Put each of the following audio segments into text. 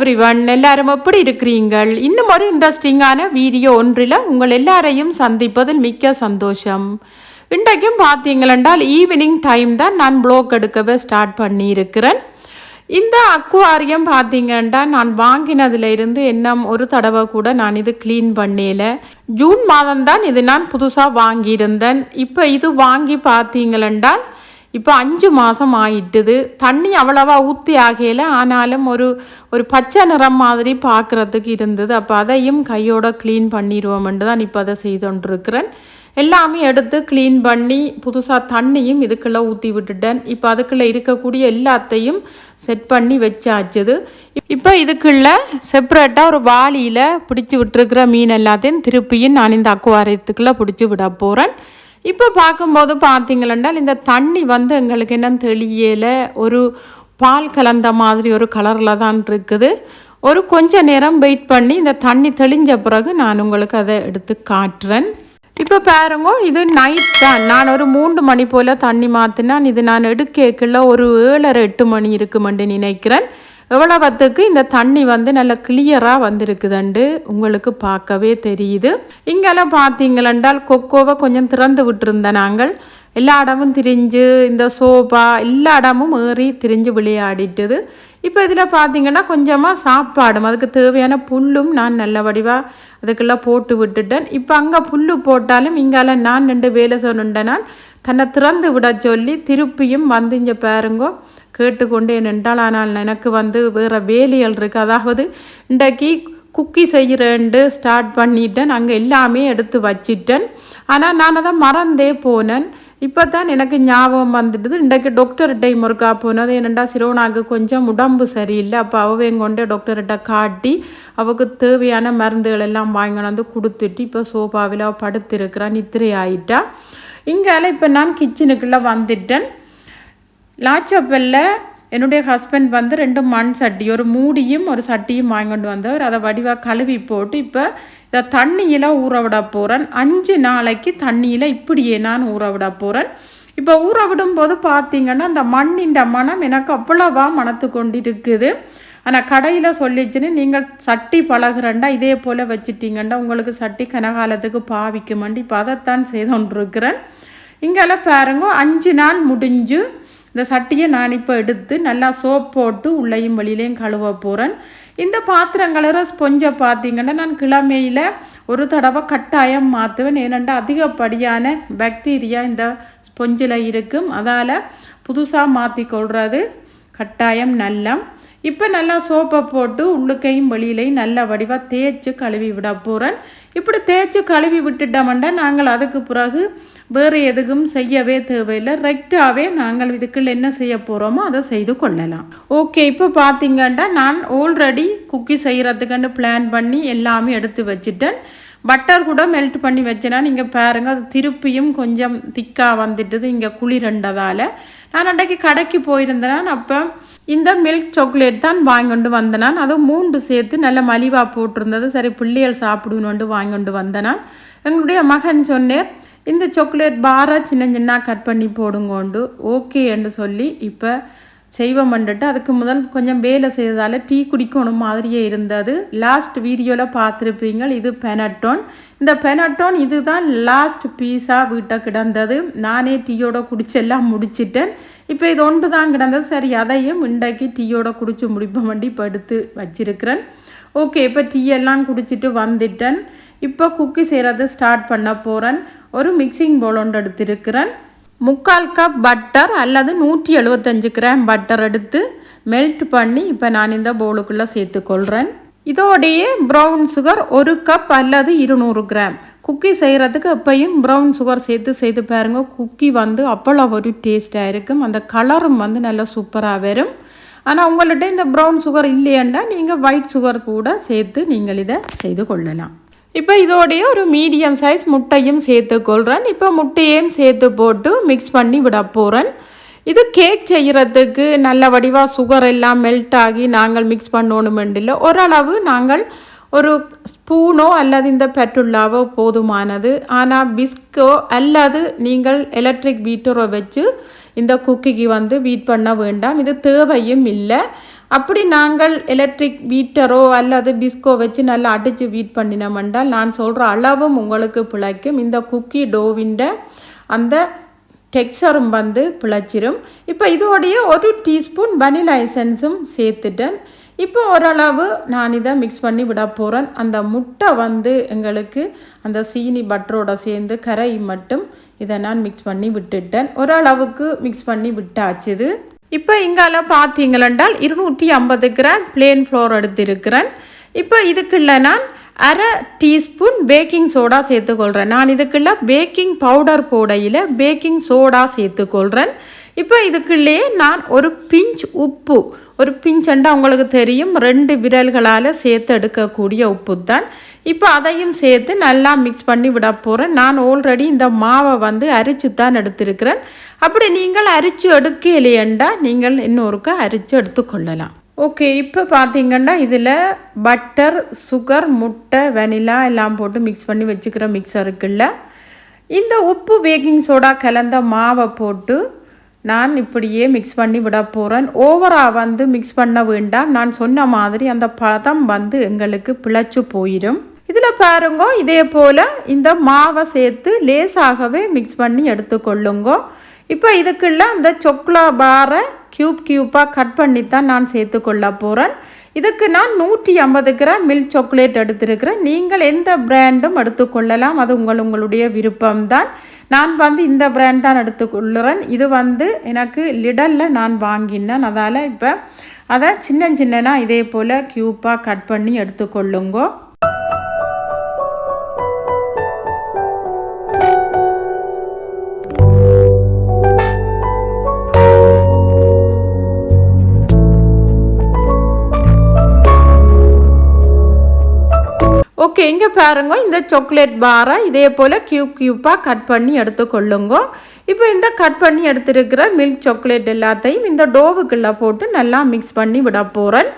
Everyone, எல்லாரும் எப்படி இருக்கிறீங்கள்? இன்னும் ஒரு இன்ட்ரெஸ்டிங்கான வீடியோ ஒன்றில் உங்கள் எல்லாரையும் சந்திப்பதில் மிக்க சந்தோஷம். இன்றைக்கும் பார்த்தீங்களென்றால் ஈவினிங் டைம் தான் நான் ப்ளாக் எடுக்கவே ஸ்டார்ட் பண்ணியிருக்கிறேன். இந்த அக்வாரியம் பார்த்தீங்கன்னா நான் வாங்கினதுல இருந்து இன்னும் ஒரு தடவை கூட நான் இது க்ளீன் பண்ணல. ஜூன் மாதம் தான் இது நான் புதுசாக வாங்கியிருந்தேன். இப்போ இது வாங்கி பார்த்தீங்களென்றால் இப்போ 5 மாதம் ஆயிட்டுது. தண்ணி அவ்வளவா ஊற்றி ஆகையில் ஆனாலும் ஒரு பச்சை நிறம் மாதிரி பார்க்குறதுக்கு இருந்தது. அப்போ அதையும் கையோட க்ளீன் பண்ணிடுவோம்னு தான் இப்போ அதை செய்துകൊണ്ടിருக்கிறேன். எல்லாமே எடுத்து க்ளீன் பண்ணி புதுசாக தண்ணியும் இதுக்குள்ளே ஊற்றி விட்டுட்டேன். இப்போ அதுக்குள்ளே இருக்கக்கூடிய எல்லாத்தையும் செட் பண்ணி வச்சாச்சுது. இப்போ இதுக்குள்ளே செப்ரேட்டாக ஒரு வாளியில் பிடிச்சி விட்டுருக்கிற மீன் எல்லாத்தையும் திருப்பியும் நான் இந்த அக்வாரியத்துக்குள்ளே பிடிச்சி விட போகிறேன். இப்போ பார்க்கும்போது பார்த்தீங்களென்றால் இந்த தண்ணி வந்து எங்களுக்கு என்னன்னு தெரியலை, ஒரு பால் கலந்த மாதிரி ஒரு கலரில் தான் இருக்குது. ஒரு கொஞ்ச நேரம் வெயிட் பண்ணி இந்த தண்ணி தெளிஞ்ச பிறகு நான் உங்களுக்கு அதை எடுத்து காட்டுறேன். இப்போ பாருங்க, இது நைட் தான். நான் ஒரு 3 மணி போல் தண்ணி மாற்றினான். இது நான் எடுக்கல ஒரு 7:30 8 மணி இருக்குமென்று நினைக்கிறேன். எவ்வளவுத்துக்கு இந்த தண்ணி வந்து நல்ல கிளியராக வந்திருக்குதுண்டு உங்களுக்கு பார்க்கவே தெரியுது. இங்கெல்லாம் பார்த்தீங்களென்றால் கொக்கோவை கொஞ்சம் திறந்து விட்டுருந்தேன். நாங்கள் எல்லா இடமும் திரிஞ்சு இந்த சோபா எல்லா இடமும் ஏறி திரிஞ்சு விளையாடிட்டுது. இப்போ இதில் பார்த்தீங்கன்னா கொஞ்சமாக சாப்பாடும் அதுக்கு தேவையான புல்லும் நான் நல்ல வடிவாக அதுக்கெல்லாம் போட்டு விட்டுட்டேன். இப்போ அங்கே புல் போட்டாலும் இங்கால நான் 2 வேலை சொன்னுண்டேன். நான் தன்னை திறந்து விட சொல்லி திருப்பியும் வந்து இங்கே பாருங்கோ கேட்டுக்கொண்டே நின்றால். ஆனால் எனக்கு வந்து வேறு வேலைகள் இருக்குது. அதாவது இன்றைக்கு குக்கி செய்கிறேன்ட்டு ஸ்டார்ட் பண்ணிட்டேன். அங்கே எல்லாமே எடுத்து வச்சிட்டேன். ஆனால் நான் அதை மறந்தே போனேன். இப்போ தான் எனக்கு ஞாபகம் வந்துட்டுது. இன்றைக்கு டாக்டர்கிட்ட முறுக்கா போனது. என்னென்னா சிரோனாவுக்கு கொஞ்சம் உடம்பு சரியில்லை. அப்போ அவன் கொண்டு டாக்டர்கிட்ட காட்டி அவளுக்கு தேவையான மருந்துகள் எல்லாம் வாங்கி வந்து கொடுத்துட்டு இப்போ சோஃபாவில் படுத்திருக்கிறான், நித்திரை ஆகிட்டா. இங்கால இப்போ நான் கிச்சனுக்குள்ளே வந்துட்டேன். லாச்சப்பல்ல என்னுடைய ஹஸ்பண்ட் வந்து 2 மண் சட்டி ஒரு மூடியும் ஒரு சட்டியும் வாங்கிட்டு வந்தவர். அதை வடிவாக கழுவி போட்டு இப்போ இதை தண்ணியில் ஊற விட போகிறேன். 5 நாளைக்கு தண்ணியில் இப்படியே நான் ஊற விட போகிறேன். இப்போ ஊற விடும்போது பார்த்தீங்கன்னா அந்த மண்ணின் மனம் எனக்கு அவ்வளவா மணத்து கொண்டு இருக்குது. ஆனால் கடையில் சொல்லிச்சுன்னு நீங்கள் சட்டி பழகுறண்டா இதே போல் வச்சுட்டிங்கண்டா உங்களுக்கு சட்டி கனகாலத்துக்கு பாவிக்குமெண்டு இப்போ அதைத்தான் செய்தோன்றிருக்கிறேன். இங்கெல்லாம் பாருங்க 5 நாள் முடிஞ்சு இந்த சட்டியை நான் இப்போ எடுத்து நல்லா சோப் போட்டு உள்ளேயும் வெளியிலையும் கழுவ போகிறேன். இந்த பாத்திரங்கள ஸ்பொஞ்சை பார்த்தீங்கன்னா நான் கிழமையில் ஒரு தடவை கட்டாயம் மாற்றுவேன். ஏனென்றால் அதிகப்படியான பாக்டீரியா இந்த ஸ்பொஞ்சில் இருக்கும். அதால் புதுசாக மாற்றி கொள்வது கட்டாயம் நல்லம். இப்போ நல்லா சோப்பை போட்டு உள்ளுக்கையும் வெளியிலையும் நல்ல வடிவாக தேய்ச்சி கழுவி விட போகிறேன். இப்படி தேய்ச்சி கழுவி விட்டுட்டோம்னா நாங்கள் அதுக்கு பிறகு வேறு எதுவும் செய்யவே தேவையில்லை. ரெக்டாகவே நாங்கள் இதுக்குள்ள என்ன செய்ய போகிறோமோ அதை செய்து கொள்ளலாம். ஓகே, இப்போ பார்த்தீங்கன்னா நான் ஆல்ரெடி குக்கி செய்கிறதுக்குன்னு பிளான் பண்ணி எல்லாமே எடுத்து வச்சுட்டேன். பட்டர் கூட மெல்ட் பண்ணி வச்சேன்னா நீங்கள் பாருங்கள் அது திருப்பியும் கொஞ்சம் திக்காக வந்துட்டுது இங்கே குளிரண்டதால். நான் அன்றைக்கு கடைக்கு போயிருந்தேன். அப்போ இந்த மில்க் சாக்லேட் தான் வாங்கிட்டு வந்தேன். அதுவும் 3 சேர்த்து நல்ல மலிவாக போட்டிருந்தது. சரி பிள்ளைகள் சாப்பிடுன்னு வாங்கிட்டு வந்தேன். எங்களுடைய மகன் சொன்னேன் இந்த சாக்லேட் பாரை சின்ன சின்ன கட் பண்ணி போடுங்கோண்டு ஓகே என்று சொல்லி இப்போ செய்வோம் வந்துட்டு. அதுக்கு முதல் கொஞ்சம் வேலை செய்ததால் டீ குடிக்கணும் மாதிரியே இருந்தது. லாஸ்ட் வீடியோவில் பார்த்துருப்பீங்க. இது பெனட்டோன். இந்த பெனட்டோன் இது தான் லாஸ்ட் பீஸாக வீட்டை கிடந்தது. நானே டீயோட குடிச்செல்லாம் முடிச்சிட்டேன். இப்போ இது ஒன்று தான் கிடந்தது. சரி அதையும் இன்றைக்கு டீயோட குடிச்சு முடிப்ப வேண்டி இப்போ எடுத்து வச்சிருக்கிறேன். ஓகே, இப்போ டீ எல்லாம் குடிச்சிட்டு வந்துட்டேன். இப்போ குக்கி செய்கிறது ஸ்டார்ட் பண்ண போகிறேன். ஒரு மிக்சிங் பவுல் ஒன்று எடுத்திருக்கிறேன். 3/4 கப் பட்டர் அல்லது 175 கிராம் பட்டர் எடுத்து மெல்ட் பண்ணி இப்போ நான் இந்த பவுலுக்குள்ளே சேர்த்துக்கொள்கிறேன். இதோடையே ப்ரௌன் சுகர் 1 கப் அல்லது 200 கிராம். குக்கி செய்கிறதுக்கு எப்பையும் ப்ரௌன் சுகர் செய்து பாருங்க. குக்கி வந்து அவ்வளோ ஒரு டேஸ்ட்டாக இருக்கும். அந்த கலரும் வந்து நல்லா சூப்பராக வரும். ஆனால் உங்கள்கிட்ட இந்த ப்ரௌன் சுகர் இல்லையண்டா நீங்கள் ஒயிட் சுகர் கூட சேர்த்து நீங்கள் இதை செய்து கொள்ளலாம். இப்போ இதோடைய ஒரு மீடியம் சைஸ் முட்டையும் சேர்த்துக்கொள்கிறேன். இப்போ முட்டையும் சேர்த்து போட்டு மிக்ஸ் பண்ணி விட போகிறேன். இது கேக் செய்கிறதுக்கு நல்ல வடிவாக சுகர் எல்லாம் மெல்ட் ஆகி நாங்கள் மிக்ஸ் பண்ணணுமெண்டில்லை. ஓரளவு நாங்கள் ஒரு ஸ்பூனோ அல்லது இந்த பெட்டுல்லாவோ போதுமானது. ஆனால் பிஸ்கோ அல்லது நீங்கள் எலக்ட்ரிக் பீட்டரோ வச்சு இந்த குக்கிக்கு வந்து பீட் பண்ண வேண்டாம். இது தேவையும் இல்லை. அப்படி நாங்கள் எலக்ட்ரிக் பீட்டரோ அல்லது பிஸ்கோ வச்சு நல்லா அடித்து பீட் பண்ணினோம்னால் நான் சொல்கிற அளவும் உங்களுக்கு பிழைக்கும். இந்த குக்கி டோவிൻ്റെ அந்த டெக்ஸ்சரும் வந்து பிழைச்சிரும். இப்போ இதோடைய 1 டீஸ்பூன் வனிலா எசன்ஸும் சேர்த்துட்டேன். இப்போ ஓரளவு நான் இதை மிக்ஸ் பண்ணி விட போகிறேன். அந்த முட்டை வந்து எங்களுக்கு அந்த சீனி பட்டரோட சேர்ந்து கரை மட்டும் இதை நான் மிக்ஸ் பண்ணி விட்டுட்டேன். ஓரளவுக்கு மிக்ஸ் பண்ணி விட்டாச்சுது. இப்போ இங்கால பார்த்தீங்களென்றால் 250 கிராம் பிளேன் ஃப்ளோர் எடுத்திருக்கிறேன். இப்போ இதுக்குள்ள நான் 1/2 டீஸ்பூன் பேக்கிங் சோடா சேர்த்துக்கொள்கிறேன். நான் இதுக்குள்ள பேக்கிங் பவுடர் போடையில் பேக்கிங் சோடா சேர்த்துக்கொள்கிறேன். இப்போ இதுக்குள்ளேயே நான் ஒரு பிஞ்ச் உப்பு, ஒரு பிஞ்சண்டா உங்களுக்கு தெரியும் 2 விரல்களால் சேர்த்து எடுக்கக்கூடிய உப்பு தான். இப்போ அதையும் சேர்த்து நல்லா மிக்ஸ் பண்ணி விட போகிறேன். நான் ஆல்ரெடி இந்த மாவை வந்து அரிச்சு தான் எடுத்திருக்கிறேன். அப்படி நீங்கள் அரிச்சு எடுக்கலையேண்டா நீங்கள் இன்னொருக்கா அரிச்சு எடுத்துக்கொள்ளலாம். ஓகே, இப்போ பார்த்தீங்கன்னா இதில் பட்டர், சுகர், முட்டை, வெனிலா எல்லாம் போட்டு மிக்ஸ் பண்ணி வச்சுக்கிற மிக்சர் இருக்குல்ல, இந்த உப்பு பேக்கிங் சோடா கலந்த மாவை போட்டு நான் இப்படியே மிக்ஸ் பண்ணி விட போகிறேன். ஓவராக வந்து மிக்ஸ் பண்ண வேண்டாம். நான் சொன்ன மாதிரி அந்த பதம் வந்து எங்களுக்கு பிழைச்சு போயிடும். இதில் பாருங்க, இதே போல் இந்த மாவை சேர்த்து லேசாகவே மிக்ஸ் பண்ணி எடுத்துக்கொள்ளுங்க. இப்போ இதுக்குள்ள அந்த சொக்லா பாரை க்யூப்பாக கட் பண்ணி தான் நான் சேர்த்துக்கொள்ள போகிறேன். இதுக்கு நான் 150 கிராம் மில்க் சாக்லேட் எடுத்திருக்கிறேன். நீங்கள் எந்த பிராண்டும் எடுத்துக்கொள்ளலாம், அது உங்களுடைய விருப்பம்தான். நான் வந்து இந்த பிராண்ட் தான் எடுத்துக்கொள்ளுறேன். இது வந்து எனக்கு லிடலில் நான் வாங்கினேன். அதால் இப்போ அதை சின்ன இதே போல் க்யூப்பாக கட் பண்ணி எடுத்துக்கொள்ளுங்க. ஓகே, இங்கே பாருங்க, இந்த சாக்லேட் பாரை இதே போல் க்யூப்பாக கட் பண்ணி எடுத்துக்கொள்ளுங்க. இப்போ இந்த கட் பண்ணி எடுத்துருக்கிற மில்க் சாக்லேட் எல்லாத்தையும் இந்த டோவுக்குள்ளே போட்டு நல்லா மிக்ஸ் பண்ணி விட போகிறேன்.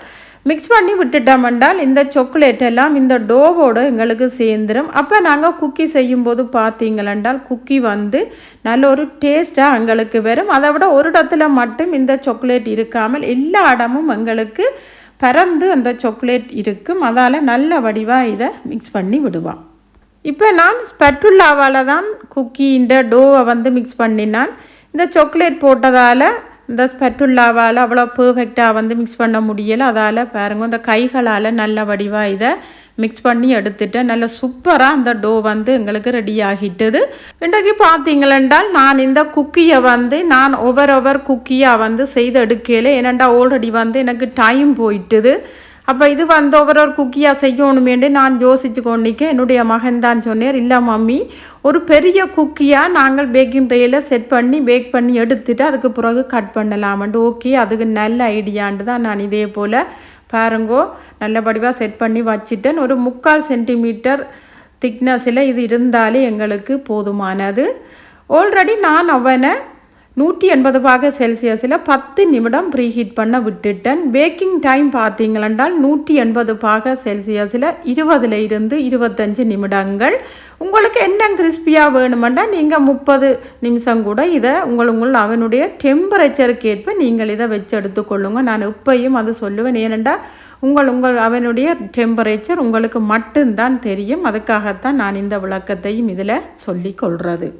மிக்ஸ் பண்ணி விட்டுட்டோம்னால் இந்த சாக்லேட் எல்லாம் இந்த டோவோடு எங்களுக்கு சேர்ந்துடும். அப்போ நாங்கள் குக்கி செய்யும்போது பார்த்தீங்களென்றால் குக்கி வந்து நல்ல ஒரு டேஸ்ட்டாக எங்களுக்கு வரும். அதை விட ஒரு இடத்துல மட்டும் இந்த சாக்லேட் இருக்காமல் எல்லா இடமும் எங்களுக்கு பறந்து அந்த சாக்லேட் இருக்கும். அதால் நல்ல வடிவாக இதை மிக்ஸ் பண்ணி விடுவான். இப்போ நான் ஸ்பெட்டுல்லாவால் தான் குக்கின்ற டோவை வந்து மிக்ஸ் பண்ணினான். இந்த சாக்லேட் போட்டதால் இந்த ஸ்பெட்டுல்லாவால் அவ்வளோ பர்ஃபெக்டாக வந்து மிக்ஸ் பண்ண முடியலை. அதால் பாருங்க, இந்த கைகளால் நல்ல வடிவாக இதை மிக்ஸ் பண்ணி எடுத்துட்டு நல்ல சூப்பராக அந்த டோ வந்து எங்களுக்கு ரெடி ஆகிட்டது. இன்றைக்கு பார்த்தீங்களென்றால் நான் இந்த குக்கியை வந்து நான் ஒவ்வொரு குக்கியாக வந்து செய்து எடுக்கல. ஏனெண்டா ஆல்ரெடி வந்து எனக்கு டைம் போயிட்டுது. அப்போ இது வந்து ஒவ்வொரு குக்கியாக செய்யணுமேண்டு நான் யோசிச்சு கொண்டிக்க என்னுடைய மகன் தான் சொன்னார், இல்லை மம்மி ஒரு பெரிய குக்கியாக நாங்கள் பேக்கிங் ட்ரேயில் செட் பண்ணி பேக் பண்ணி எடுத்துட்டு அதுக்கு பிறகு கட் பண்ணலாமண்டு. ஓகே, அதுக்கு நல்ல ஐடியாண்டு தான் நான் இதே போல் பாருங்கோ நல்லபடியாக செட் பண்ணி வச்சுட்டேன். ஒரு 3/4 சென்டிமீட்டர் திக்னஸில் இது இருந்தாலே எங்களுக்கு போதுமானது. ஆல்ரெடி நான் அவனை 180 பாக செல்சியஸில் 10 நிமிடம் ப்ரீஹீட் பண்ண விட்டுட்டேன். பேக்கிங் டைம் பார்த்தீங்களென்றால் 180 பாக செல்சியஸில் 20 இருந்து 25 நிமிடங்கள். உங்களுக்கு என்ன கிறிஸ்பியாக வேணுமெண்டா நீங்கள் 30 நிமிஷம் கூட இதை உங்கள் அவனுடைய டெம்பரேச்சருக்கு ஏற்ப நீங்கள் இதை வச்சு எடுத்துக்கொள்ளுங்க. நான் இப்பையும் அது சொல்லுவேன். ஏனெண்டா உங்கள் அவனுடைய டெம்பரேச்சர் உங்களுக்கு மட்டும்தான் தெரியும். அதுக்காகத்தான் நான் இந்த விளக்கத்தையும் இதில் சொல்லி கொள்வது.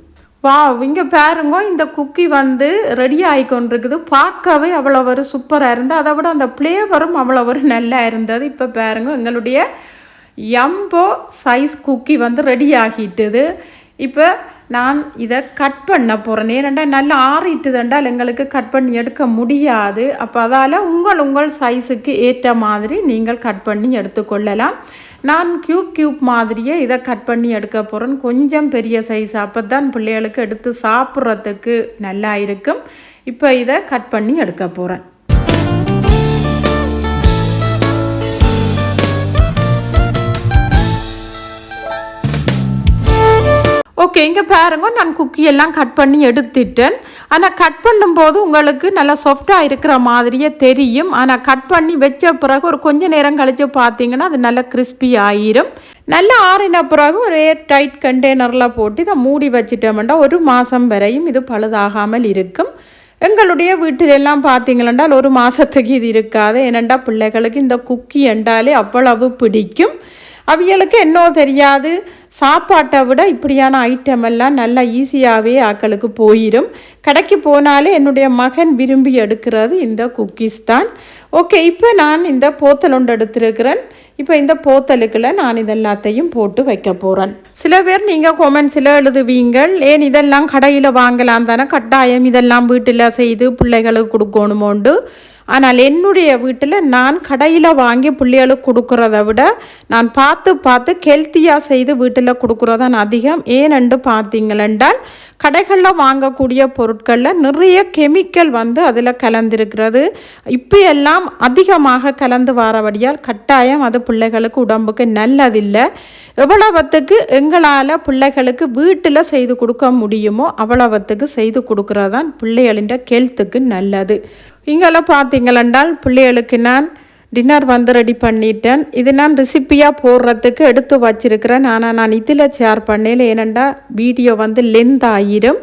வா, இங்கே பாருங்க, இந்த குக்கி வந்து ரெடி ஆகி கொண்டிருக்குது. பார்க்கவே அவ்வளோ ஒரு சூப்பராக இருந்தது. அதை விட அந்த ஃப்ளேவரும் அவ்வளோ ஒரு நல்லா இருந்தது. இப்போ பாருங்க, எங்களுடைய யம்போ சைஸ் குக்கி வந்து ரெடி ஆகிட்டுது. இப்போ நான் இதை கட் பண்ண போகிறேன். ஏனெண்டா நல்லா ஆறிட்டுதுண்டால் எங்களுக்கு கட் பண்ணி எடுக்க முடியாது. அப்போ அதால் உங்கள் சைஸுக்கு ஏற்ற மாதிரி நீங்கள் கட் பண்ணி எடுத்துக்கொள்ளலாம். நான் க்யூப் மாதிரியே இதை கட் பண்ணி எடுக்க போகிறேன். கொஞ்சம் பெரிய சைஸ், அப்போ தான் பிள்ளைகளுக்கு எடுத்து சாப்பிட்றதுக்கு நல்லா இருக்கும். இப்போ இதை கட் பண்ணி எடுக்க போகிறேன். ஓகே, இங்கே பாருங்க, நான் குக்கியெல்லாம் கட் பண்ணி எடுத்துட்டேன். ஆனால் கட் பண்ணும்போது உங்களுக்கு நல்லா சாஃப்டாக இருக்கிற மாதிரியே தெரியும். ஆனால் கட் பண்ணி வச்ச பிறகு ஒரு கொஞ்சம் நேரம் கழித்து பார்த்தீங்கன்னா அது நல்லா கிறிஸ்பி ஆயிரும். நல்லா ஆறின பிறகு ஒரு ஏர் டைட் கண்டெய்னரில் போட்டு இதை மூடி வச்சிட்டோம்னா 1 மாதம் வரையும் இது பழுதாகாமல் இருக்கும். எங்களுடைய வீட்டிலெல்லாம் பார்த்தீங்களென்றால் ஒரு மாதத்துக்கு இது இருக்காது. ஏனெண்டா பிள்ளைகளுக்கு இந்த குக்கி என்றாலே அவ்வளவு பிடிக்கும். அவிகளுக்கு என்னோ தெரியாது, சாப்பாட்டை விட இப்படியான ஐட்டம் எல்லாம் நல்லா ஈஸியாகவே ஆக்களுக்கு போயிடும். கடைக்கு போனாலே என்னுடைய மகன் விரும்பி எடுக்கிறது இந்த குக்கீஸ் தான். ஓகே, இப்போ நான் இந்த போத்தல் ஒன்று எடுத்திருக்கிறேன். இப்போ இந்த போத்தலுக்குள்ள நான் இதெல்லாத்தையும் போட்டு வைக்க போகிறேன். சில பேர் நீங்கள் கொமெண்ட்ஸில் எழுதுவீங்கள், ஏன் இதெல்லாம் கடையில் வாங்கலாம் தானே, கட்டாயம் இதெல்லாம் வீட்டில் செய்து பிள்ளைகளுக்கு கொடுக்கணுமோண்டு. ஆனால் என்னுடைய வீட்டில் நான் கடையில் வாங்கி பிள்ளைகளுக்கு கொடுக்குறத விட நான் பார்த்து ஹெல்த்தியாக செய்து வீட்டில் கொடுக்குறதான் அதிகம். ஏனென்று பார்த்தீங்களென்றால் கடைகளில் வாங்கக்கூடிய பொருட்களில் நிறைய கெமிக்கல் அதில் கலந்திருக்கிறது. இப்போ எல்லாம் அதிகமாக கலந்து வரபடியால் கட்டாயம் அது பிள்ளைகளுக்கு உடம்புக்கு நல்லதில்லை. எவ்வளவுத்துக்கு எங்களால் பிள்ளைகளுக்கு வீட்டில் செய்து கொடுக்க முடியுமோ அவ்வளவுத்துக்கு செய்து கொடுக்குறதான் பிள்ளைகளின் ஹெல்த்துக்கு நல்லது. இங்கெல்லாம் பார்த்தீங்களென்றால் பிள்ளைகளுக்கு நான் டின்னர் ரெடி பண்ணிட்டேன். இது நான் ரெசிப்பியாக போடுறதுக்கு எடுத்து வச்சிருக்கிறேன். ஆனால் நான் இதில் ஷேர் பண்ணல, ஏனெண்டா வீடியோ லென்த் ஆகிடும்.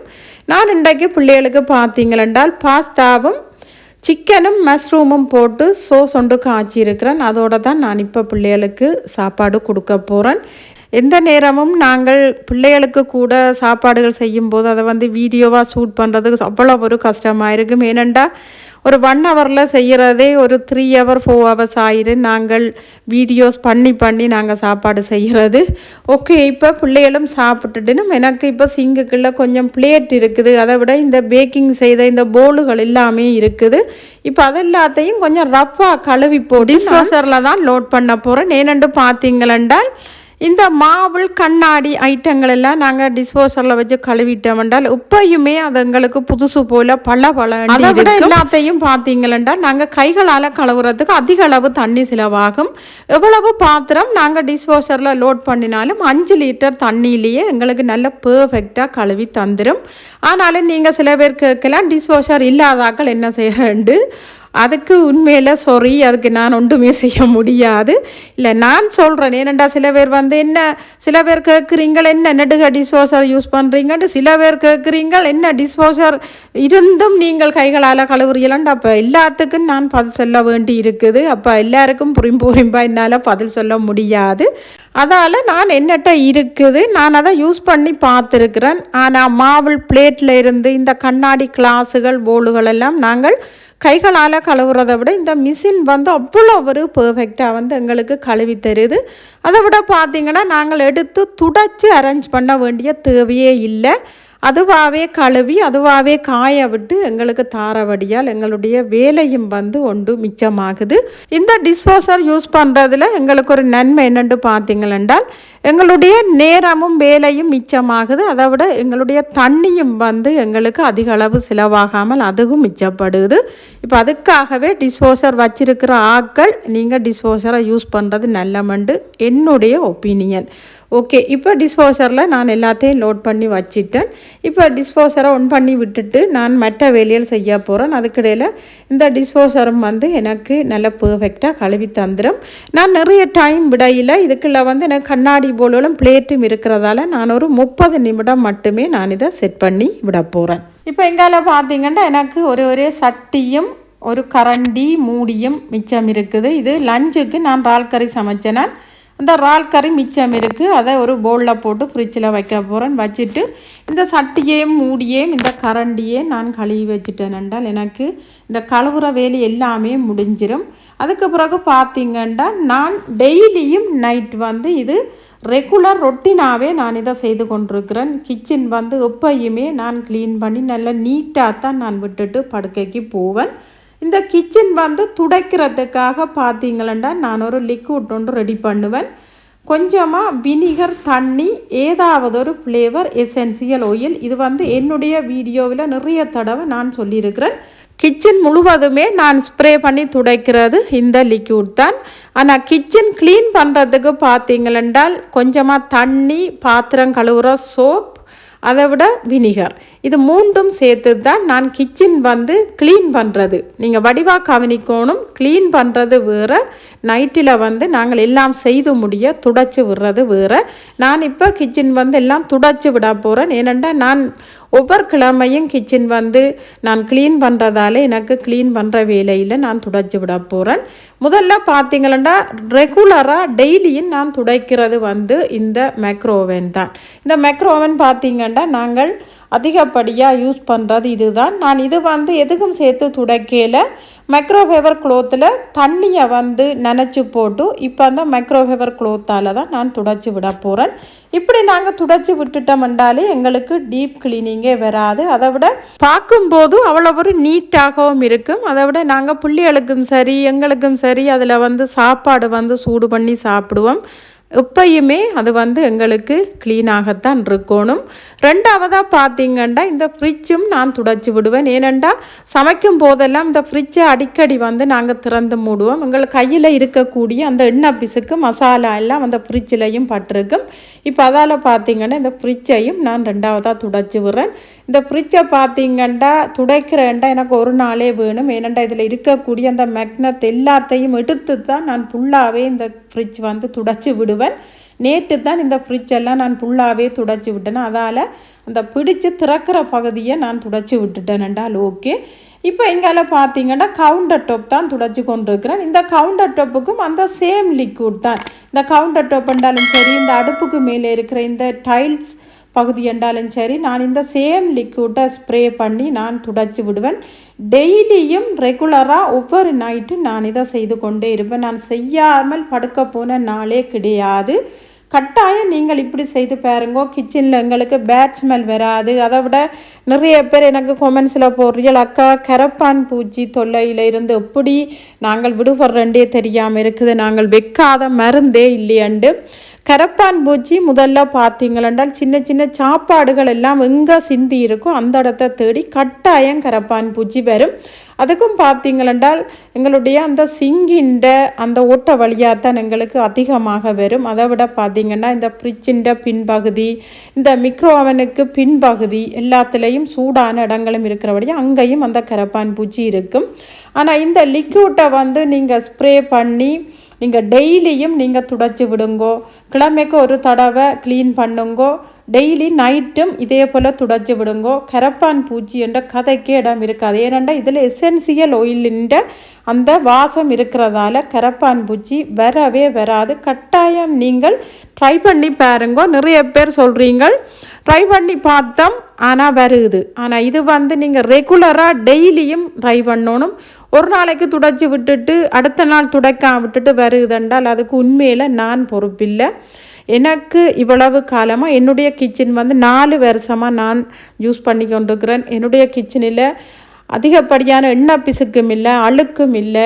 நான் இன்றைக்கு பிள்ளைகளுக்கு பார்த்தீங்களென்றால் பாஸ்தாவும் சிக்கனும் மஷ்ரூமும் போட்டு சோஸ் ஒன்று காய்ச்சிருக்கிறேன். அதோடு தான் நான் இப்போ பிள்ளைகளுக்கு சாப்பாடு கொடுக்க போகிறேன். எந்த நேரமும் நாங்கள் பிள்ளைகளுக்கு கூட சாப்பாடுகள் செய்யும்போது அதை வீடியோவாக ஷூட் பண்ணுறதுக்கு அவ்வளோ ஒரு கஷ்டமாக இருக்கும். ஏனெண்டா ஒரு 1 ஹவரில் செய்கிறதே ஒரு 3 ஹவர் 4 ஹவர்ஸ் ஆயிரும் நாங்கள் வீடியோஸ் பண்ணி நாங்கள் சாப்பாடு செய்கிறது. ஓகே, இப்போ பிள்ளைகளும் சாப்பிட்டுட்டுன்னு எனக்கு இப்போ சிங்குக்குள்ளே கொஞ்சம் பிளேட் இருக்குது. அதை விட இந்த பேக்கிங் செய்த இந்த போலுகள் எல்லாமே இருக்குது. இப்போ அதெல்லாத்தையும் கொஞ்சம் ரஃப்பாக கழுவி போட்டு டிஷ்வாஷரில் தான் லோட் பண்ண போகிறேன். ஏனென்று பார்த்தீங்களென்றால் இந்த மாவுள் கண்ணாடி ஐட்டங்கள் எல்லாம் நாங்கள் டிஸ்போசரில் வச்சு கழுவிட்டோம்னால் இப்பயுமே அது எங்களுக்கு புதுசு போல் பல அதை விட எல்லாத்தையும் பார்த்தீங்களென்றால் நாங்கள் கைகளால் கழுவுறதுக்கு அதிக அளவு தண்ணி செலவாகும். எவ்வளவு பாத்திரம் நாங்கள் டிஸ்போசரில் லோட் பண்ணினாலும் 5 லிட்டர் தண்ணியிலேயே எங்களுக்கு நல்ல பெர்ஃபெக்டாக கழுவி தந்துடும். ஆனாலும் நீங்கள் சில பேர் கேட்கலாம், டிஸ்போசர் இல்லாதாக்கள் என்ன செய்யறேன்ட்டு. அதுக்கு உண்மையில் சாரி, அதுக்கு நான் ஒன்றுமே செய்ய முடியாது. இல்லை, நான் சொல்கிறேன். ஏனெண்டா சில பேர் என்ன சில பேர் கேட்குறீங்கள் என்ன நெடுக டிஷ்வாஷர் யூஸ் பண்ணுறீங்கன்ட்டு, சில பேர் கேட்குறீங்கள் என்ன டிஷ்வாஷர் இருந்தும் நீங்கள் கைகளால் கழுவுறீங்களான்ட்டு. அப்போ எல்லாத்துக்கும் நான் பதில் சொல்ல வேண்டி இருக்குது. அப்போ எல்லாருக்கும் புரிம்பா என்னால் பதில் சொல்ல முடியாது. அதால் நான் என்னட்ட இருக்குது, நான் அதை யூஸ் பண்ணி பார்த்துருக்குறேன். ஆனால் மாவுள் பிளேட்டில் இருந்து இந்த கண்ணாடி கிளாஸுகள் போலுகள் எல்லாம் நாங்கள் கைகளால் கழுவுறதை விட இந்த மிஷின் அவ்வளோ ஒரு பெர்ஃபெக்டாக எங்களுக்கு கழுவி தருது. அதை விட பார்த்திங்கன்னா நாங்கள் எடுத்து துடைச்சி அரேஞ்ச் பண்ண வேண்டிய தேவையே இல்லை. அதுவாகவே கழுவி அதுவாகவே காய விட்டு எங்களுக்கு தாரவடியால் எங்களுடைய வேலையும் ஒன்று மிச்சமாகுது. இந்த டிஷ்வாஷர் யூஸ் பண்ணுறதுல எங்களுக்கு ஒரு நன்மை என்னென்று பார்த்தீங்களென்றால் எங்களுடைய நேரமும் வேலையும் மிச்சமாகுது. அதை விட எங்களுடைய தண்ணியும் எங்களுக்கு அதிக அளவு செலவாகாமல் அதுவும் மிச்சப்படுது. இப்போ அதுக்காகவே டிஷ்வாஷர் வச்சிருக்கிற ஆட்கள் நீங்கள் டிஷ்வாஷரை யூஸ் பண்ணுறது நல்லமண்டு என்னுடைய ஒப்பீனியன். ஓகே, இப்போ டிஷ்வாஷரில் நான் எல்லாத்தையும் லோட் பண்ணி வச்சிட்டேன். இப்போ டிஷ்வாஷரை ஒன் பண்ணி விட்டுட்டு நான் மற்ற வேலையில் செய்ய போகிறேன். அதுக்கிடையில் இந்த டிஷ்வாஷரும் எனக்கு நல்ல பெர்ஃபெக்டாக கழுவி தந்துடும். நான் நிறைய டைம் விடையில் இதுக்குள்ள எனக்கு கண்ணாடி போலும் பிளேட்டும் இருக்கிறதால நான் ஒரு 30 நிமிடம் மட்டுமே நான் இதை செட் பண்ணி விட போகிறேன். இப்போ எங்கால பார்த்தீங்கன்னா எனக்கு ஒரே சட்டியும் ஒரு கரண்டி மூடியும் மிச்சம் இருக்குது. இது லஞ்சுக்கு நான் இறால் கறி சமைச்சேன். நான் அந்த இறால் கறி மிச்சம் இருக்குது. அதை ஒரு பவுலில் போட்டு ஃப்ரிட்ஜில் வைக்க போகிறேன். வச்சுட்டு இந்த சட்டியையும் மூடியையும் இந்த கரண்டியே நான் கழுவி வச்சுட்டேன் என்றால் எனக்கு இந்த கழுவுற வேலை எல்லாமே முடிஞ்சிடும். அதுக்கு பிறகு பார்த்திங்கன்னா நான் டெய்லியும் நைட் இது ரெகுலர் ரொட்டீனாகவே நான் இதை செய்து கொண்டிருக்கிறேன். கிச்சன் எப்பயுமே நான் க்ளீன் பண்ணி நல்லா நீட்டாக தான் நான் விட்டுட்டு படுக்கைக்கு போவேன். இந்த கிச்சன் துடைக்கிறதுக்காக பார்த்தீங்களா நான் ஒரு லிக்விட் ஒன்று ரெடி பண்ணுவேன். கொஞ்சமாக வினிகர் தண்ணி, ஏதாவது ஒரு ஃப்ளேவர் எசென்சியல் ஆயில். இது என்னுடைய வீடியோவில் நிறைய தடவை நான் சொல்லியிருக்கிறேன். கிச்சன் முழுவதுமே நான் ஸ்ப்ரே பண்ணி துடைக்கிறது இந்த லிக்விட் தான். ஆனால் கிச்சன் க்ளீன் பண்ணுறதுக்கு பார்த்தீங்களென்றால் கொஞ்சமாக தண்ணி, பாத்திரம் கழுவுற சோப், அதை விட வினிகர், இது மூன்றும் சேர்த்து தான் நான் கிச்சன் க்ளீன் பண்ணுறது. நீங்கள் வடிவாக கவனிக்கணும். க்ளீன் பண்ணுறது வேறு, நைட்டில் நாங்கள் எல்லாம் செய்து முடிய துடைச்சி விடுறது வேறு. நான் இப்போ கிச்சன் எல்லாம் துடைச்சி விட போகிறேன். ஏனென்றால் நான் ஒவ்வொரு கிழமையும் கிச்சன் வந்து நான் க்ளீன் பண்ணுறதால எனக்கு க்ளீன் பண்ணுற வேலையில் நான் துடைச்சி விட போகிறேன். முதல்ல பார்த்தீங்கன்னா ரெகுலராக டெய்லியும் நான் துடைக்கிறது வந்து இந்த மைக்ரோவேன் தான். இந்த மைக்ரோவேன் பார்த்தீங்கன்னா நாங்கள் அதிகப்படியாக யூஸ் பண்ணுறது இதுதான். நான் இது வந்து எதுக்கும் சேர்த்து துடைக்கையில் மைக்ரோஃபைபர் க்ளோத்தில் தண்ணியை வந்து நனைச்சி போட்டு இப்போ அந்த மைக்ரோஃபைபர் க்ளோத்தால் தான் நான் துடைச்சி விட போகிறேன். இப்படி நாங்கள் துடைச்சி விட்டுட்டோம்னாலே எங்களுக்கு டீப் கிளீனிங்கே வராது. அதை விட பார்க்கும்போது அவ்வளோ ஒரு நீட்டாகவும் இருக்கும். அதை விட நாங்கள் பிள்ளைகளுக்கும் சரி எங்களுக்கும் சரி அதில் வந்து சாப்பாடு வந்து சூடு பண்ணி சாப்பிடுவோம். எப்பயுமே அது வந்து எங்களுக்கு க்ளீனாகத்தான் இருக்கணும். ரெண்டாவதாக பார்த்தீங்கன்னா இந்த ஃப்ரிட்ஜும் நான் துடைச்சி விடுவேன். ஏனெண்டா சமைக்கும் போதெல்லாம் இந்த ஃப்ரிட்ஜை அடிக்கடி வந்து நாங்கள் திறந்து மூடுவோம். எங்களுக்கு கையில் இருக்கக்கூடிய அந்த எண்ணெய் பிசுக்கு மசாலா எல்லாம் அந்த ஃப்ரிட்ஜிலையும் பட்டிருக்கும். இப்போ அதால் பார்த்தீங்கன்னா இந்த ஃப்ரிட்ஜையும் நான் ரெண்டாவதாக துடைச்சி விடுறேன். இந்த ஃப்ரிட்ஜை பார்த்தீங்கன்னா துடைக்கிறேன்டா எனக்கு ஒரு நாளே வேணும். ஏனெண்டா இதில் இருக்கக்கூடிய அந்த மேக்னட் எல்லாத்தையும் எடுத்து தான் நான் ஃபுல்லாகவே இந்த ஃப்ரிட்ஜ் வந்து துடைச்சி விடுவேன். நேற்று தான் இந்த ஃப்ரிட்ஜெல்லாம் நான் ஃபுல்லாகவே துடைச்சி விட்டேன். அதால் அந்த பிடிச்சி திறக்கிற பகுதியை நான் துடைச்சி விட்டுட்டேன் என்றால் ஓகே. இப்போ எங்கால பார்த்தீங்கன்னா கவுண்டர் டாப் தான் துடைச்சி கொண்டு இருக்கிறேன். இந்த கவுண்டர் டாப்புக்கும் அந்த சேம் லிக்விட் தான். இந்த கவுண்டர் டாப் என்றாலும் சரி இந்த அடுப்புக்கு மேலே இருக்கிற இந்த டைல்ஸ் பகுதி என்றாலும் சரி நான் இந்த சேம் லிக்விட்டை ஸ்ப்ரே பண்ணி நான் துடைச்சி விடுவேன். டெய்லியும் ரெகுலராக ஒவ்வொரு நைட்டும் நான் இதை செய்து கொண்டே இருப்பேன். நான் செய்யாமல் படுக்க போன நாளே கிடையாது. கட்டாயம் நீங்கள் இப்படி செய்து பாருங்கோ. கிச்சனில் எங்களுக்கு பேட் ஸ்மெல் வராது. அதை விட நிறைய பேர் எனக்கு கொமெண்ட்ஸில் போடுறீங்க அக்கா கரப்பான் பூச்சி தொல்லையில் இருந்து எப்படி நாங்கள் விடுபடுறே தெரியாமல் இருக்குது, நாங்கள் வைக்காத மருந்தே இல்லையண்டு. கரப்பான் பூச்சி முதல்ல பார்த்தீங்களென்றால் சின்ன சின்ன சாப்பாடுகள் எல்லாம் எங்கே சிந்தி இருக்கும் அந்த இடத்த தேடி கட்டாயம் கரப்பான் பூச்சி வரும். அதுக்கும் பார்த்தீங்களென்றால் எங்களுடைய அந்த சிங்கின்ற அந்த ஓட்ட வழியாகத்தான் எங்களுக்கு அதிகமாக வரும். அதை விட பார்த்தீங்கன்னா இந்த ஃப்ரிட்ஜின் பின்பகுதி இந்த மிக்ரோ அவனுக்கு பின்பகுதி எல்லாத்துலேயும் சூடான இடங்களும் இருக்கிறபடியும் அங்கேயும் அந்த கரப்பான் பூச்சி இருக்கும். ஆனால் இந்த லிக்விட்டை வந்து நீங்கள் ஸ்ப்ரே பண்ணி நீங்கள் டெய்லியும் நீங்கள் துடைச்சி விடுங்கோ. கிழமைக்கு ஒரு தடவை க்ளீன் பண்ணுங்கோ. டெய்லி நைட்டும் இதே போல் துடைச்சி விடுங்கோ. கரப்பான் பூச்சி என்ற கதைக்கே இடம் இருக்காது. ஏனென்றால் இதில் எசென்சியல் ஆயிலின்ற அந்த வாசம் இருக்கிறதால கரப்பான் பூச்சி வரவே வராது. கட்டாயம் நீங்கள் ட்ரை பண்ணி பாருங்கோ. நிறைய பேர் சொல்கிறீங்க ட்ரை பண்ணி பார்த்தோம் ஆனால் வருது. ஆனால் இது வந்து நீங்கள் ரெகுலராக டெய்லியும் ட்ரை பண்ணணும். ஒரு நாளைக்கு துடைச்சி விட்டுட்டு அடுத்த நாள் துடைக்காம விட்டுட்டு வருதுன்றால் அதுக்கு உண்மையில் நான் பொறுப்பில்லை. எனக்கு இவ்வளவு காலமாக என்னுடைய கிச்சன் வந்து 4 வருஷமாக நான் யூஸ் பண்ணி கொண்டிருக்கிறேன். என்னுடைய கிச்சனில் அதிகப்படியான எண்ணெய் பிசுக்கும் இல்லை, அழுக்கும் இல்லை,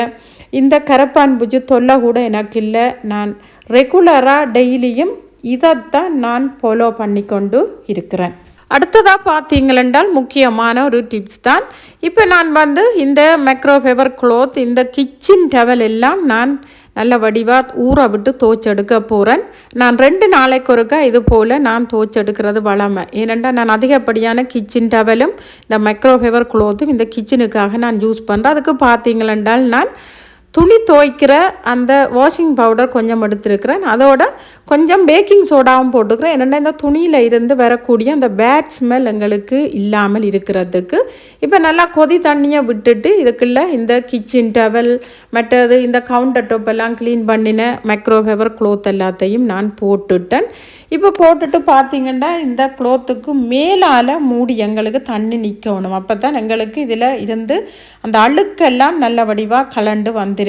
இந்த கரப்பான் பூச்சி தொல்லை கூட எனக்கு இல்லை. நான் ரெகுலராக டெய்லியும் இதைத்தான் நான் ஃபாலோ பண்ணி கொண்டு இருக்கிறேன். அடுத்ததாக பார்த்தீங்களென்றால் முக்கியமான ஒரு டிப்ஸ் தான். இப்போ நான் வந்து இந்த மைக்ரோஃபைபர் க்ளோத் இந்த கிச்சன் டவல் எல்லாம் நான் நல்ல வடிவாக ஊற விட்டு துவைச்செடுக்க போகிறேன். நான் 2 நாளைக்கு ஒருக்கா இது போல் நான் துவைச்செடுக்கிறது வளமை. ஏனென்றால் நான் அதிகப்படியான கிச்சன் டவலும் இந்த மைக்ரோஃபைபர் க்ளோத்தும் இந்த கிச்சனுக்காக நான் யூஸ் பண்ணுறேன். அதுக்கு பார்த்தீங்களென்றால் நான் துணி துவைக்கிற அந்த வாஷிங் பவுடர் கொஞ்சம் எடுத்துருக்கிறேன். அதோட கொஞ்சம் பேக்கிங் சோடாவும் போட்டுக்கிறேன். என்னென்னா இந்த துணியில் இருந்து வரக்கூடிய அந்த பேட் ஸ்மெல் எங்களுக்கு இல்லாமல் இருக்கிறதுக்கு. இப்போ நல்லா கொதி தண்ணியை விட்டுட்டு இதுக்குள்ளே இந்த கிச்சன் டவல் மற்றது இந்த கவுண்டர் டாப் எல்லாம் க்ளீன் பண்ணின மைக்ரோஃபைபர் க்ளோத் எல்லாத்தையும் நான் போட்டுட்டேன். இப்போ போட்டுட்டு பார்த்தீங்கன்னா இந்த க்ளோத்துக்கு மேலால் மூடி எங்களுக்கு தண்ணி நிற்கணும். அப்போ தான் எங்களுக்கு இதில் இருந்து அந்த அழுக்கெல்லாம் நல்ல வடிவாக கலண்டு வந்திருக்கும்.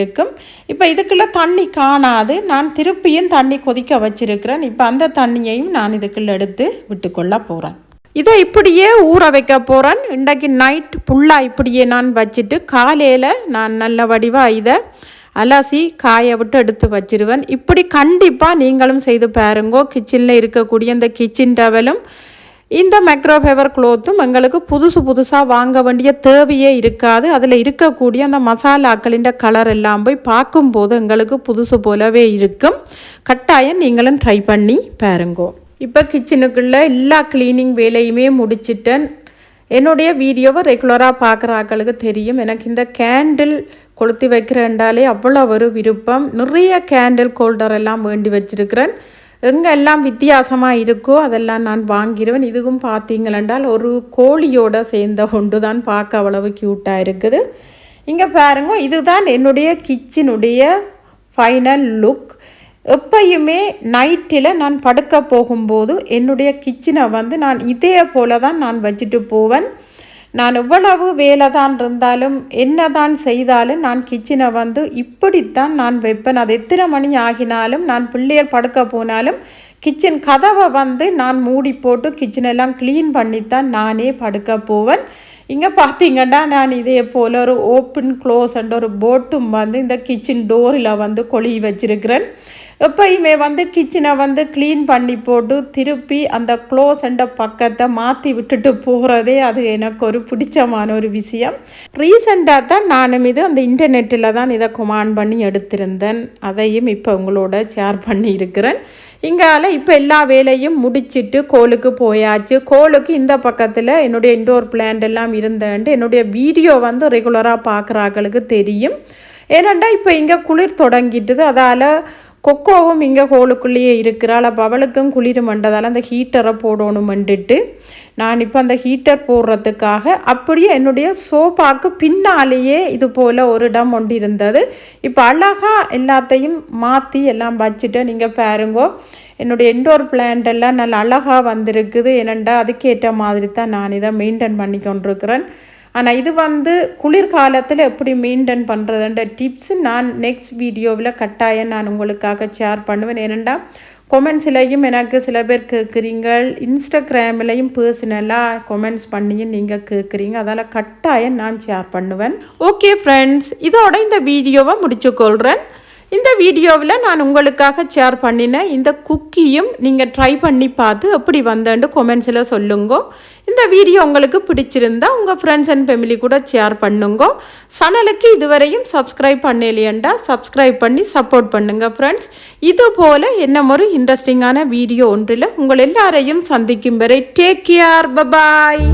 இப்போ இதுக்குள்ளே தண்ணி காணாது. நான் திருப்பியும் தண்ணி கொதிக்க வச்சிருக்கிறேன். இப்போ அந்த தண்ணியையும் நான் இதுக்குள்ளே எடுத்து விட்டுக்கொள்ள போகிறேன். இதை இப்படியே ஊற வைக்க போகிறேன். இன்றைக்கு நைட் ஃபுல்லாக இப்படியே நான் வச்சுட்டு காலையில் நான் நல்ல வடிவாக இதை அலசி காய விட்டு எடுத்து வச்சிருவேன். இப்படி கண்டிப்பாக நீங்களும் செய்து பாருங்கோ. கிச்சனில் இருக்கக்கூடிய இந்த கிச்சன் டவலும் இந்த மைக்ரோஃபைபர் க்ளோத்தும் எங்களுக்கு புதுசாக வாங்க வேண்டிய தேவையே இருக்காது. அதில் இருக்கக்கூடிய அந்த மசாலாக்களின் கலர் எல்லாம் போய் பார்க்கும்போது எங்களுக்கு புதுசு போலவே இருக்கும். கட்டாயம் நீங்களும் ட்ரை பண்ணி பாருங்கோ. இப்போ கிச்சனுக்குள்ளே எல்லா க்ளீனிங் வேலையுமே முடிச்சிட்டேன். என்னுடைய வீடியோவை ரெகுலராக பார்க்குற ஆக்களுக்கு தெரியும். எனக்கு இந்த கேண்டில் கொளுத்தி வைக்கிறேன்டாலே அவ்வளோ ஒரு விருப்பம். நிறைய கேண்டில் ஹோல்டர் எல்லாம் வேண்டி வச்சிருக்கிறேன். எங்கெல்லாம் வித்தியாசமாக இருக்கோ அதெல்லாம் நான் வாங்கிடுவேன். இதுவும் பார்த்தீங்களென்றால் ஒரு கோழியோட சேர்ந்த ஒன்று தான், பார்க்க அவ்வளவு க்யூட்டாக இருக்குது. இங்கே பாருங்க, இதுதான் என்னுடைய கிச்சனுடைய ஃபைனல் லுக். எப்பயுமே நைட்டில் நான் படுக்க போகும்போது என்னுடைய கிச்சனை வந்து நான் இதே போல தான் நான் வச்சுட்டு போவேன். நான் எவ்வளவு வேலை தான் இருந்தாலும் என்ன தான் செய்தாலும் நான் கிச்சனை வந்து இப்படித்தான் நான் வைப்பேன். அது எத்தனை மணி ஆகினாலும் நான் பிள்ளைகள் படுக்க போனாலும் கிச்சன் கதவை வந்து நான் மூடி போட்டு கிச்சனெல்லாம் க்ளீன் பண்ணித்தான் நானே படுக்க போவேன். இங்கே பார்த்தீங்கன்னா நான் இதே போல் ஒரு ஓப்பன் க்ளோஸ் அண்ட் ஒரு போட்டும் வந்து இந்த கிச்சன் டோரில் வந்து கொழி வச்சிருக்கிறேன். எப்பயுமே வந்து கிச்சனை வந்து க்ளீன் பண்ணி போட்டு திருப்பி அந்த க்ளோஸ் அண்ட பக்கத்தை மாற்றி விட்டுட்டு போகிறதே அது எனக்கு ஒரு பிடிச்சமான ஒரு விஷயம். ரீசெண்டாக தான் நானும் இது அந்த இன்டர்நெட்டில் தான் இதை கமாண்ட் பண்ணி எடுத்திருந்தேன். அதையும் இப்போ உங்களோட ஷேர் பண்ணி இருக்கிறேன். இங்கால இப்போ எல்லா வேலையும் முடிச்சுட்டு கோலுக்கு போயாச்சு. கோலுக்கு இந்த பக்கத்தில் என்னுடைய இன்டோர் பிளான்ட் எல்லாம் இருந்தேன்ட்டு என்னுடைய வீடியோ வந்து ரெகுலராக பார்க்குறாங்களுக்கு தெரியும். ஏனெண்டா இப்போ இங்கே குளிர் தொடங்கிட்டுது. அதால் கொக்கோவும் இங்கே ஹோலுக்குள்ளேயே இருக்கிறாள். அப்போ அவளுக்கும் குளிர் மண்டதால் அந்த ஹீட்டரை போடணுமெண்டுட்டு நான் இப்போ அந்த ஹீட்டர் போடுறதுக்காக அப்படியே என்னுடைய சோஃபாவுக்கு பின்னாலேயே இது போல் ஒரு இடம் ஒன்று இருந்தது. இப்போ அழகாக எல்லாத்தையும் மாற்றி எல்லாம் வச்சுட்டு நீங்கள் பாருங்கோ, என்னுடைய இன்டோர் பிளான்ட் எல்லாம் நல்லா அழகாக வந்திருக்குது. ஏனெண்டா அதுக்கேற்ற மாதிரி தான் நான் இதை மெயின்டைன் பண்ணி கொண்டிருக்கிறேன். ஆனால் இது வந்து குளிர்காலத்தில் எப்படி மெயின்டைன் பண்ணுறதுன்ற டிப்ஸ் நான் நெக்ஸ்ட் வீடியோவில் கட்டாயம் நான் உங்களுக்காக ஷேர் பண்ணுவேன். ஏனெண்டா கொமெண்ட்ஸ்லையும் எனக்கு சில பேர் கேட்குறீங்க, இன்ஸ்டாகிராம்லையும் பர்சனலாக கொமெண்ட்ஸ் பண்ணியும் நீங்கள் கேட்குறீங்க. அதால் கட்டாயம் நான் ஷேர் பண்ணுவேன். ஓகே ஃப்ரெண்ட்ஸ், இதோட இந்த வீடியோவை முடிச்சுக்கொள்கிறேன். இந்த வீடியோவில் நான் உங்களுக்காக ஷேர் பண்ணினேன் இந்த குக்கியும் நீங்கள் ட்ரை பண்ணி பார்த்து எப்படி வந்தேன்னு கொமெண்ட்ஸில் சொல்லுங்க. இந்த வீடியோ உங்களுக்கு பிடிச்சிருந்தா உங்கள் ஃப்ரெண்ட்ஸ் அண்ட் ஃபேமிலி கூட ஷேர் பண்ணுங்க. சேனலுக்கு இதுவரையும் சப்ஸ்கிரைப் பண்ணலையேண்டா சப்ஸ்கிரைப் பண்ணி சப்போர்ட் பண்ணுங்கள் ஃப்ரெண்ட்ஸ். இது போல் என்ன ஒரு இன்ட்ரெஸ்டிங்கான வீடியோ ஒன்றில் உங்கள் எல்லாரையும் சந்திக்கும் வரை டேக் கேர், பபாய்.